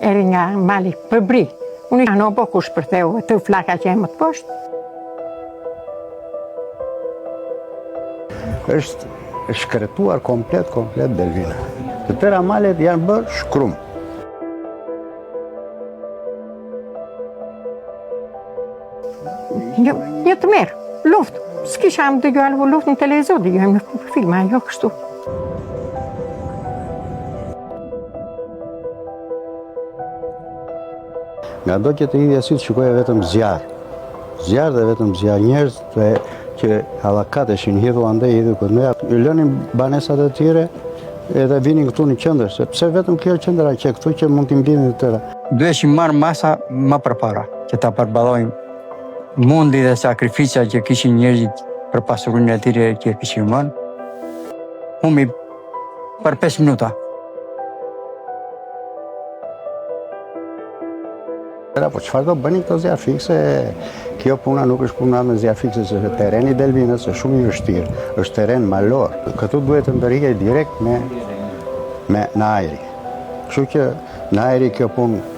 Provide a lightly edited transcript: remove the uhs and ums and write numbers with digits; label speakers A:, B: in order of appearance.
A: eri nga mali për bri. Unë në po kush për theu, të flaka që e më të poshtë.
B: Është shkretuar komplet Delvina. Të tëra malet janë bërë shkrum.
A: Një të mirë, luftë. S'kisha më dëgjuar luftë në televizor, dëgjojmë në filma, jo kështu.
B: Nga do që të hidhja si të shikoja vetëm zjarë. Zjarë dhe vetëm zjarë, njerëz që hallakateshin hidhu andej, hidhu këtë nëja. Lënin banesat e tjere edhe vinin këtu në qendër, sepse vetëm kjo qendra që këtu që mund t'i mblidhin të tëra.
C: Duheshim marrë masa më përpara, që ta përballojmë mundi dhe sakrifica që kishin njerëzit për pasurinë e tyre që kishin marrë. Humbi për 5 minuta.
B: Po çfarë do bënin këto zjarë fikse? Kjo puna nuk është puna me zjarë fikse, se tereni Delvinës është shumë i vështirë, është teren malor. Këtu duhet të ndërhiqej direkt me në ajri. Kështu që në ajri kjo punë